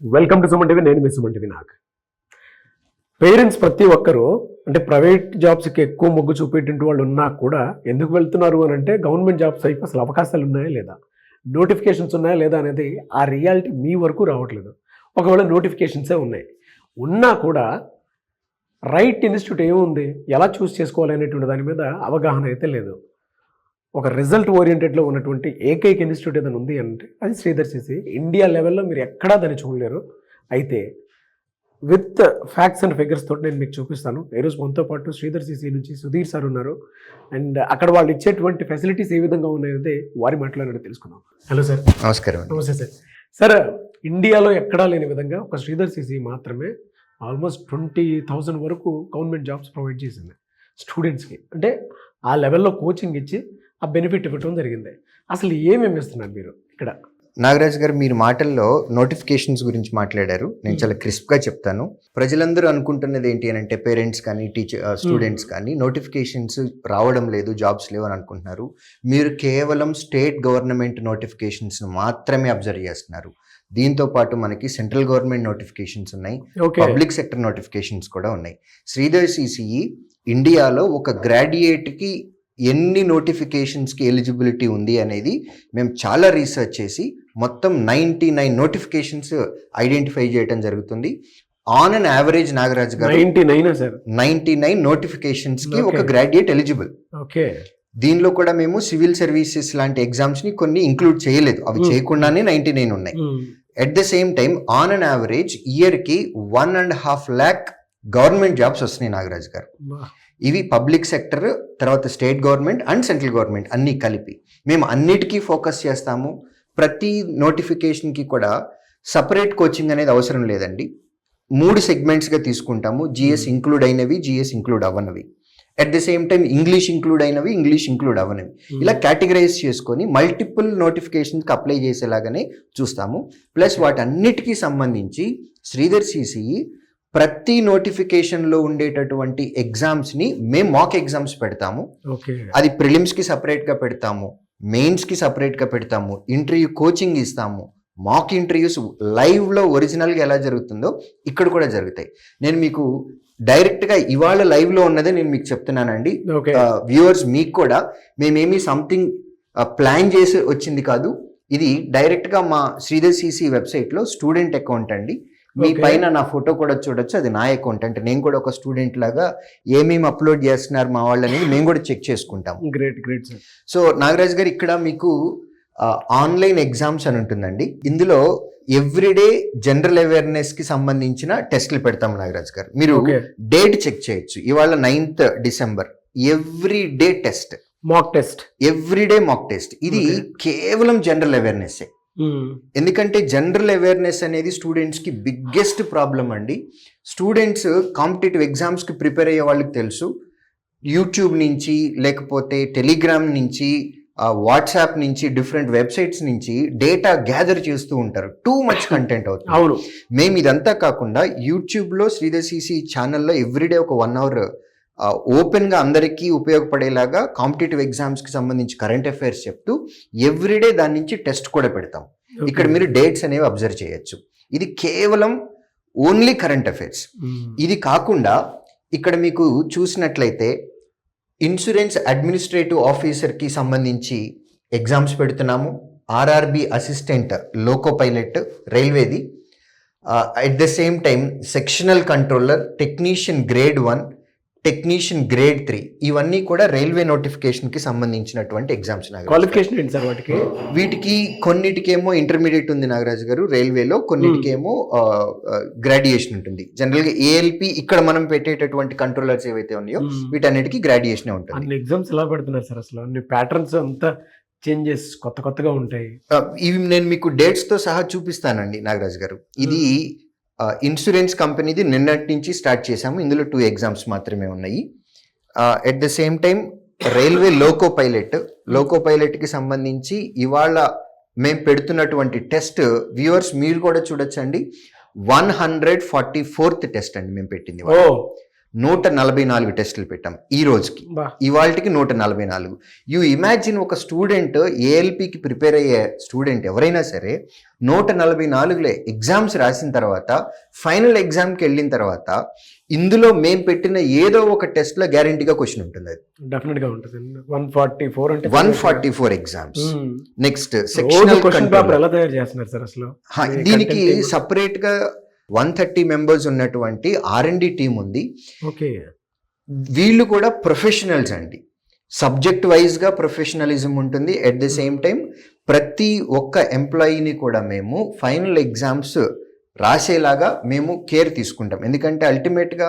Welcome to Suman TV. నేను మీ Suman TV. నాకు parents ప్రతి ఒక్కరూ అంటే ప్రైవేట్ జాబ్స్కి ఎక్కువ మొగ్గు చూపేటువంటి వాళ్ళు ఉన్నా కూడా ఎందుకు వెళ్తున్నారు అని అంటే గవర్నమెంట్ జాబ్స్ వైపు అసలు అవకాశాలు ఉన్నాయా లేదా, నోటిఫికేషన్స్ ఉన్నాయా లేదా అనేది ఆ రియాలిటీ మీ వరకు రావట్లేదు. ఒకవేళ నోటిఫికేషన్సే ఉన్నాయి, ఉన్నా కూడా రైట్ ఇన్స్టిట్యూట్ ఏముంది, ఎలా చూస్ చేసుకోవాలి అనేటువంటి దాని మీద అవగాహన అయితే లేదు. ఒక రిజల్ట్ ఓరియంటెడ్లో ఉన్నటువంటి ఏకైక ఇన్స్టిట్యూట్ ఏదైనా ఉంది అంటే అది శ్రీధర్ సిసి. ఇండియా లెవెల్లో మీరు ఎక్కడా దాన్ని చూడలేరు. అయితే విత్ ఫ్యాక్ట్స్ అండ్ ఫిగర్స్ తోటి నేను మీకు చూపిస్తాను. ఈరోజు మనతో పాటు శ్రీధర్ సిసి నుంచి సుధీర్ సార్ ఉన్నారు. అండ్ అక్కడ వాళ్ళు ఇచ్చేటువంటి ఫెసిలిటీస్ ఏ విధంగా ఉన్నాయంటే వారి మాట్లాడి తెలుసుకుందాం. Hello sir. నమస్కారం. నమస్తే సార్. సార్, ఇండియాలో ఎక్కడా లేని విధంగా ఒక శ్రీధర్ సిసి మాత్రమే ఆల్మోస్ట్ 20,000 వరకు గవర్నమెంట్ జాబ్స్ ప్రొవైడ్ చేసింది స్టూడెంట్స్కి. అంటే ఆ లెవెల్లో కోచింగ్ ఇచ్చి ఆ బెనిఫిట్ ఇవ్వటం జరిగింది. అసలు ఏమేమి ఇస్తున్నారు మీరు ఇక్కడ? నాగరాజ్ గారు, మీరు మాటల్లో నోటిఫికేషన్స్ గురించి మాట్లాడారు. నేను చాలా క్రిస్ప్గా చెప్తాను. ప్రజలందరూ అనుకుంటున్నది ఏంటి అని అంటే పేరెంట్స్ కానీ స్టూడెంట్స్ కానీ నోటిఫికేషన్స్ రావడం లేదు, జాబ్స్ లేవు అని అనుకుంటున్నారు. మీరు కేవలం స్టేట్ గవర్నమెంట్ నోటిఫికేషన్స్ మాత్రమే అబ్జర్వ్ చేస్తున్నారు. దీంతో పాటు మనకి సెంట్రల్ గవర్నమెంట్ నోటిఫికేషన్స్ ఉన్నాయి, పబ్లిక్ సెక్టర్ నోటిఫికేషన్స్ కూడా ఉన్నాయి. శ్రీధర్ సిసిఈ ఇండియాలో ఒక గ్రాడ్యుయేట్కి ఎన్ని నోటిఫికేషన్స్కి ఎలిజిబిలిటీ ఉంది అనేది మేము చాలా రీసెర్చ్ చేసి మొత్తం 99 నోటిఫికేషన్స్ ఐడెంటిఫై చేయడం జరుగుతుంది. ఆన్ అన్ యావరేజ్ నాగరాజ్ గారు 99 నోటిఫికేషన్స్కి ఒక గ్రాడ్యుయేట్ ఎలిజిబుల్. దీనిలో కూడా మేము సివిల్ సర్వీసెస్ లాంటి ఎగ్జామ్స్ని కొన్ని ఇంక్లూడ్ చేయలేదు, అవి చేయకుండానే 99 ఉన్నాయి. At the same time on an average ఇయర్కి 1.5 lakh గవర్నమెంట్ జాబ్స్ వస్తున్నాయి నాగరాజ్ గారు. ఇవి పబ్లిక్ సెక్టర్, తర్వాత state government and central government అన్నీ కలిపి. మేము అన్నిటికీ ఫోకస్ చేస్తాము. ప్రతి నోటిఫికేషన్కి కూడా సపరేట్ కోచింగ్ అనేది అవసరం లేదండి. 3 సెగ్మెంట్స్గా తీసుకుంటాము. జిఎస్ ఇంక్లూడ్ అయినవి, జిఎస్ ఇంక్లూడ్ అవ్వనవి, at the same time English include అయినవి, ఇంగ్లీష్ ఇంక్లూడ్ అవ్వనవి, ఇలా కేటగరైజ్ చేసుకొని మల్టిపుల్ నోటిఫికేషన్స్కి అప్లై చేసేలాగానే చూస్తాము. ప్లస్ వాటన్నిటికీ సంబంధించి శ్రీధర్ సిసిఈ ప్రతి నోటిఫికేషన్లో ఉండేటటువంటి ఎగ్జామ్స్ని మేము మాక్ ఎగ్జామ్స్ పెడతాము. అది ప్రిలిమ్స్కి సపరేట్గా పెడతాము, మెయిన్స్కి సపరేట్గా పెడతాము, ఇంటర్వ్యూ కోచింగ్ ఇస్తాము. మాక్ ఇంటర్వ్యూస్ లైవ్లో ఒరిజినల్గా ఎలా జరుగుతుందో ఇక్కడ కూడా జరుగుతాయి. నేను మీకు డైరెక్ట్గా ఇవాళ లైవ్లో ఉన్నదే నేను మీకు చెప్తున్నానండి. వ్యూవర్స్, మీకు కూడా మేమేమి సంథింగ్ ప్లాన్ చేసి వచ్చింది కాదు. ఇది డైరెక్ట్గా మా శ్రీధర్ సిసి వెబ్సైట్లో స్టూడెంట్ అకౌంట్ అండి. మీ పైన నా ఫోటో కూడా చూడొచ్చు, అది నా అకౌంట్. అంటే నేను కూడా ఒక స్టూడెంట్ లాగా ఏమేమి అప్లోడ్ చేస్తున్నారు మా వాళ్ళు అనేది మేము కూడా చెక్ చేసుకుంటాం. గ్రేట్. సో నాగరాజ్ గారు, ఇక్కడ మీకు ఆన్లైన్ ఎగ్జామ్స్ అని ఉంటుందండి. ఇందులో ఎవ్రీడే జనరల్ అవేర్నెస్ కి సంబంధించిన టెస్ట్లు పెడతాం నాగరాజ్ గారు. మీరు డేట్ చెక్ చేయొచ్చు. ఇవాళ 9th December every day test, mock test, everyday mock test. ఇది కేవలం జనరల్ అవేర్నెస్. ఎందుకంటే జనరల్ అవేర్నెస్ అనేది స్టూడెంట్స్కి బిగ్గెస్ట్ ప్రాబ్లం అండి. స్టూడెంట్స్ కాంపిటేటివ్ ఎగ్జామ్స్కి ప్రిపేర్ అయ్యే వాళ్ళకి తెలుసు, యూట్యూబ్ నుంచి, లేకపోతే టెలిగ్రామ్ నుంచి, వాట్సాప్ నుంచి, డిఫరెంట్ వెబ్సైట్స్ నుంచి డేటా గ్యాదర్ చేస్తూ ఉంటారు. టూ మచ్ కంటెంట్ అవుతుంది. అవును. మేము ఇదంతా కాకుండా యూట్యూబ్లో శ్రీధర్ సిసి ఛానల్లో ఎవ్రీడే ఒక 1 hour ఓపెన్గా అందరికీ ఉపయోగపడేలాగా కాంపిటేటివ్ ఎగ్జామ్స్కి సంబంధించి కరెంట్ అఫైర్స్ చెప్తూ ఎవ్రీడే దాని నుంచి టెస్ట్ కూడా పెడతాం. ఇక్కడ మీరు డేట్స్ అనేవి అబ్జర్వ్ చేయొచ్చు. ఇది కేవలం ఓన్లీ కరెంట్ అఫైర్స్. ఇది కాకుండా ఇక్కడ మీకు చూసినట్లయితే ఇన్సూరెన్స్ అడ్మినిస్ట్రేటివ్ ఆఫీసర్కి సంబంధించి ఎగ్జామ్స్ పెడుతున్నాము. ఆర్ఆర్బి అసిస్టెంట్, లోకో పైలట్ రైల్వేది. At the same time sectional controller, technician grade 1, technician grade 3, ఇవన్నీ కూడా రైల్వే నోటిఫికేషన్ కి సంబంధించినటువంటి ఎగ్జామ్స్. క్వాలిఫికేషన్ ఏంటి సార్ వాటికి? వీటికి కొన్నిటికేమో ఇంటర్మీడియట్ ఉంది నాగరాజ్ గారు రైల్వేలో, కొన్నిటికేమో గ్రాడ్యుయేషన్ ఉంటుంది. జనరల్ గా ఏఎల్పి ఇక్కడ మనం పెట్టేటటువంటి కంట్రోలర్స్ ఏవైతే ఉన్నాయో వీటన్నిటికీ గ్రాడ్యుయేషన్ ఉంటుంది. అన్ని ఎగ్జామ్స్ ఎలా పెడుతున్నారు సార్? అసలు అన్ని ప్యాటర్న్స్ అంతా చేంజెస్ కొత్తగా ఉంటాయి. ఇవి నేను మీకు డేట్స్ తో సహా చూపిస్తానండి నాగరాజ్ గారు. ఇది ఇన్సూరెన్స్ కంపెనీది నిన్నటి నుంచి స్టార్ట్ చేశాము. ఇందులో 2 ఎగ్జామ్స్ మాత్రమే ఉన్నాయి. At the same time railway loco పైలట్కి సంబంధించి ఇవాళ మేము పెడుతున్నటువంటి టెస్ట్ వ్యూవర్స్ మీరు కూడా చూడొచ్చండి. 144th టెస్ట్ అండి మేము పెట్టింది. 144 టెస్టులు పెట్టాం ఈ రోజుకి. బా. ఇవాళకి 144. యూ ఇమాజిన్ ఒక స్టూడెంట్ ఏఎల్పికి ప్రిపేర్ అయ్యే స్టూడెంట్ ఎవరైనా సరే 144 ఎగ్జామ్స్ రాసిన తర్వాత ఫైనల్ ఎగ్జామ్కి వెళ్ళిన తర్వాత ఇందులో మేము పెట్టిన ఏదో ఒక టెస్ట్ లో గ్యారంటీగా క్వశ్చన్ ఉంటుంది. అది డెఫినెట్ గా ఉంటుంది. 144 అంటే 144 exams. Next sectional question paper ఎలా తయారు చేస్తున్నారు సార్ అసలు? దీనికి సపరేట్ గా 130 మెంబర్స్ ఉన్నటువంటి R&D టీం ఉంది. ఓకే, వీళ్ళు కూడా ప్రొఫెషనల్స్ అండి. సబ్జెక్ట్ వైజ్ గా ప్రొఫెషనలిజం ఉంటుంది. ఎట్ ది సేమ్ టైం ప్రతి ఒక్క ఎంప్లాయీని కూడా మేము ఫైనల్ ఎగ్జామ్స్ రాసేలాగా మేము కేర్ తీసుకుంటాం. ఎందుకంటే అల్టిమేట్గా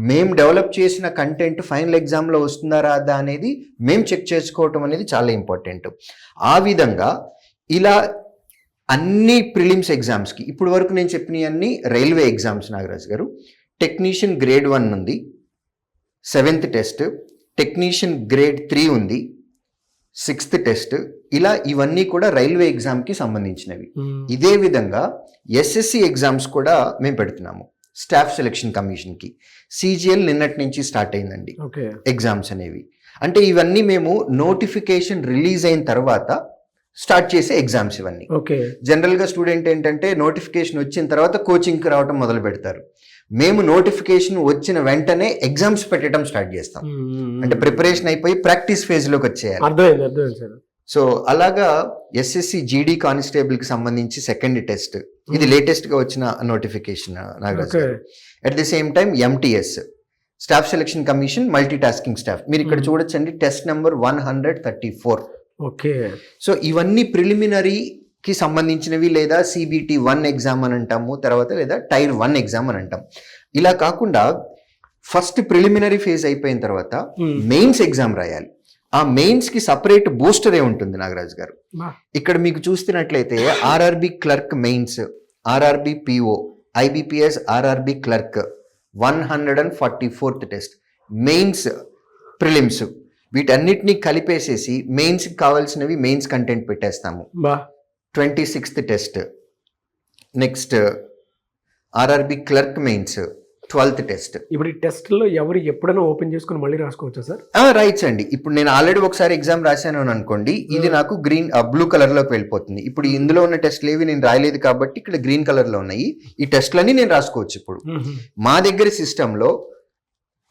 మేము డెవలప్ చేసిన కంటెంట్ ఫైనల్ ఎగ్జామ్లో వస్తుందా రాదా అనేది మేము చెక్ చేసుకోవటం అనేది చాలా ఇంపార్టెంట్. ఆ విధంగా ఇలా అన్ని ప్రిలిమ్స్ ఎగ్జామ్స్కి ఇప్పుడు వరకు నేను చెప్పినవన్నీ రైల్వే ఎగ్జామ్స్ నాగరాజ్ గారు. టెక్నీషియన్ గ్రేడ్ 1 ఉంది, 7th టెస్ట్. టెక్నీషియన్ గ్రేడ్ 3 ఉంది, 6th టెస్ట్. ఇలా ఇవన్నీ కూడా రైల్వే ఎగ్జామ్కి సంబంధించినవి. ఇదే విధంగా ఎస్ఎస్సి ఎగ్జామ్స్ కూడా మేము పెడుతున్నాము స్టాఫ్ సెలక్షన్ కమిషన్కి. CGL నిన్నటి నుంచి స్టార్ట్ అయిందండి ఎగ్జామ్స్ అనేవి. అంటే ఇవన్నీ మేము నోటిఫికేషన్ రిలీజ్ అయిన తర్వాత స్టార్ట్ చేసే ఎగ్జామ్స్ ఇవన్నీ. జనరల్గా స్టూడెంట్ ఏంటంటే నోటిఫికేషన్ వచ్చిన తర్వాత కోచింగ్కి రావడం మొదలు పెడతారు. మేము నోటిఫికేషన్ వచ్చిన వెంటనే ఎగ్జామ్స్ పెట్టడం స్టార్ట్ చేస్తాం. అంటే ప్రిపరేషన్ అయిపోయి ప్రాక్టీస్ ఫేజ్లోకి వచ్చేయాలి. సో అలాగా ఎస్ఎస్సి జీడీ కానిస్టేబుల్కి సంబంధించి 2nd టెస్ట్, ఇది లేటెస్ట్గా వచ్చిన నోటిఫికేషన్ నాగరాజ్ గారు. At the same time MTS staff selection commission multi tasking staff. మీరు ఇక్కడ చూడొచ్చండి, టెస్ట్ నెంబర్ 134. ఓకే, సో ఇవన్నీ ప్రిలిమినరీకి సంబంధించినవి, లేదా CBT 1 ఎగ్జామ్ అని అంటాము, తర్వాత లేదా టైర్ 1 ఎగ్జామ్ అని అంటాం. ఇలా కాకుండా ఫస్ట్ ప్రిలిమినరీ ఫేజ్ అయిపోయిన తర్వాత మెయిన్స్ ఎగ్జామ్ రాయాలి. ఆ మెయిన్స్ కి సపరేట్ బూస్టరే ఉంటుంది నాగరాజ్ గారు. ఇక్కడ మీకు చూస్తున్నట్లయితే RRB clerk mains, RRB PO, IBPS RRB clerk 144th test, mains, prelims వీటన్నిటిని కలిపేసేసి మెయిన్స్ కావాల్సినవి మెయిన్స్ కంటెంట్ పెట్టేస్తాము. 26th test. Next RRB clerk mains 12th test. ఇప్పుడు ఈ టెస్ట్లో ఎవరు ఎప్పుడైనా ఓపెన్ చేసుకుని మళ్ళీ రాసుకోవచ్చా సార్? రైట్స్ అండి. ఇప్పుడు నేను ఆల్రెడీ ఒకసారి ఎగ్జామ్ రాశాను అని అనుకోండి, ఇది నాకు బ్లూ కలర్ లోకి వెళ్ళిపోతుంది. ఇప్పుడు ఇందులో ఉన్న టెస్ట్లు ఏవి నేను రాయలేదు కాబట్టి ఇక్కడ గ్రీన్ కలర్ లో ఉన్నాయి. ఈ టెస్ట్లన్నీ నేను రాసుకోవచ్చు. ఇప్పుడు మా దగ్గర సిస్టంలో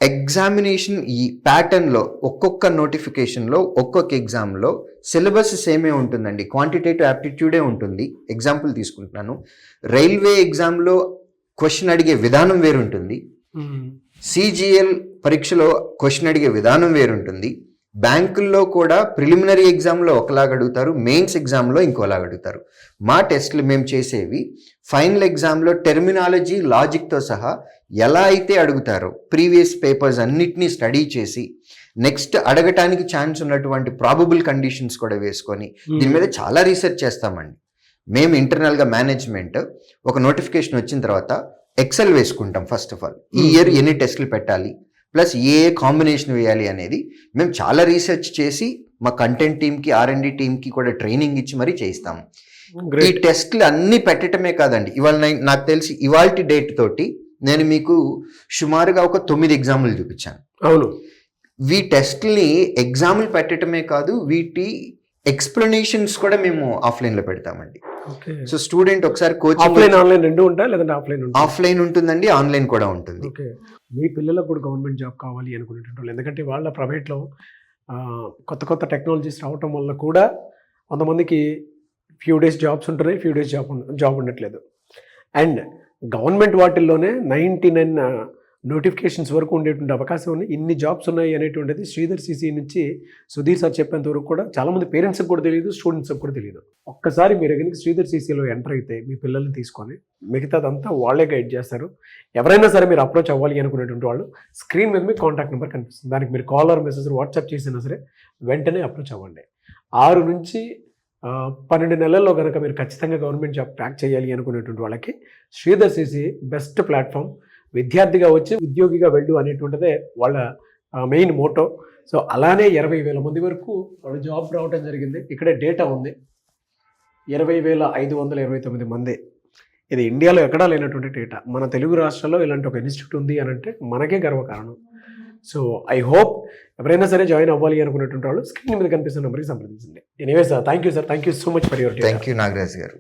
ఎగ్జామినేషన్ ఈ ప్యాటర్న్ లో ఒక్కొక్క నోటిఫికేషన్ లో ఒక్కొక్క ఎగ్జామ్ లో సిలబస్ సేమే ఉంటుందండి. క్వాంటిటేటివ్ యాప్టిట్యూడే ఉంటుంది. ఎగ్జాంపుల్ తీసుకుంటున్నాను, రైల్వే ఎగ్జామ్ లో క్వశ్చన్ అడిగే విధానం వేరుంటుంది, CGL పరీక్షలో క్వశ్చన్ అడిగే విధానం వేరుంటుంది, బ్యాంకుల్లో కూడా ప్రిలిమినరీ ఎగ్జామ్లో ఒకలాగా అడుగుతారు, మెయిన్స్ ఎగ్జామ్లో ఇంకోలాగా అడుగుతారు. మా టెస్ట్లు మేము చేసేవి ఫైనల్ ఎగ్జామ్లో టెర్మినాలజీ లాజిక్తో సహా ఎలా అయితే అడుగుతారో ప్రీవియస్ పేపర్స్ అన్నిటినీ స్టడీ చేసి నెక్స్ట్ అడగటానికి ఛాన్స్ ఉన్నటువంటి ప్రాబబుల్ కండిషన్స్ కూడా వేసుకొని దీని మీద చాలా రీసెర్చ్ చేస్తామండి. మేము ఇంటర్నల్గా మేనేజ్మెంట్ ఒక నోటిఫికేషన్ వచ్చిన తర్వాత ఎక్సెల్ వేసుకుంటాం. ఫస్ట్ ఆఫ్ ఆల్ ఈ ఇయర్ ఎన్ని టెస్టులు పెట్టాలి, ప్లస్ ఏ కాంబినేషన్ వేయాలి అనేది మేము చాలా రీసెర్చ్ చేసి మా కంటెంట్ టీమ్కి, R&D టీమ్కి కూడా ట్రైనింగ్ ఇచ్చి మరీ చేయిస్తాము. ఈ టెస్ట్లు అన్నీ పెట్టడమే కాదండి, ఇవాళ నాకు తెలిసి ఇవాల్టి డేట్ తోటి నేను మీకు సుమారుగా ఒక 9 ఎగ్జాములు చూపించాను. అవును, వీ టెస్ట్ని ఎగ్జాములు పెట్టడమే కాదు, వీటి ఎక్స్ప్లెనేషన్స్ కూడా మేము ఆఫ్లైన్లో పెడతామండి. సో స్టూడెంట్ ఒకసారి కోచింగ్ ఆన్లైన్ రెండు ఉంటాయి, లేదంటే ఆఫ్లైన్ ఉంటుందండి, ఆన్లైన్ కూడా ఉంటుంది. మీ పిల్లలకు కూడా గవర్నమెంట్ జాబ్ కావాలి అనుకునేటప్పుడు, ఎందుకంటే వాళ్ళ ప్రైవేట్లో కొత్త కొత్త టెక్నాలజీస్ రావటం వల్ల కూడా కొంతమందికి ఫ్యూ డేస్ జాబ్స్ ఉంటున్నాయి, ఫ్యూ డేస్ జాబ్ ఉండట్లేదు. అండ్ గవర్నమెంట్ వాటిల్లోనే 99 నోటిఫికేషన్స్ వరకు ఉండేటువంటి అవకాశం ఉంది. ఇన్ని జాబ్స్ ఉన్నాయి అనేటువంటిది శ్రీధర్ CC నుంచి సుధీర్ సార్ చెప్పేంత వరకు కూడా చాలామంది పేరెంట్స్కి కూడా తెలియదు, స్టూడెంట్స్కి కూడా తెలియదు. ఒక్కసారి మీరు కనుక శ్రీధర్ CCలో ఎంటర్ అయితే మీ పిల్లల్ని తీసుకొని మిగతాదంతా వాళ్ళే గైడ్ చేస్తారు. ఎవరైనా సరే మీరు అప్రోచ్ అవ్వాలి అనుకునేటువంటి వాళ్ళు స్క్రీన్ మీద మీ కాంటాక్ట్ నెంబర్ కనిపిస్తుంది, దానికి మీరు కాల్ ఆర్ మెసేజ్ వాట్సాప్ చేసినా సరే వెంటనే అప్రోచ్ అవ్వండి. 6 నుంచి 12 నెలల్లో కనుక మీరు ఖచ్చితంగా గవర్నమెంట్ జాబ్ ట్రాక్ చేయాలి అనుకునేటువంటి వాళ్ళకి శ్రీధర్ CC బెస్ట్ ప్లాట్ఫామ్. విద్యార్థిగా వచ్చి ఉద్యోగిగా వెళ్ళు అనేటువంటిదే వాళ్ళ మెయిన్ మోటో. సో అలానే 20,000 మంది వరకు వాళ్ళ జాబ్ రావడం జరిగింది. ఇక్కడే డేటా ఉంది, 20,529 మంది. ఇది ఇండియాలో ఎక్కడా లేనటువంటి డేటా. మన తెలుగు రాష్ట్రాల్లో ఇలాంటి ఒక ఇన్స్టిట్యూట్ ఉంది అని అంటే మనకే గర్వకారణం. సో ఐ హోప్ ఎవరైనా సరే జాయిన్ అవ్వాలి అనుకున్నటువంటి వాళ్ళు స్క్రీన్ మీద కనిపిస్తున్న నెంబర్కి సంప్రదించండి. Anyway sir, thank you sir, thank you so much for your thank you Nagaraj గారు.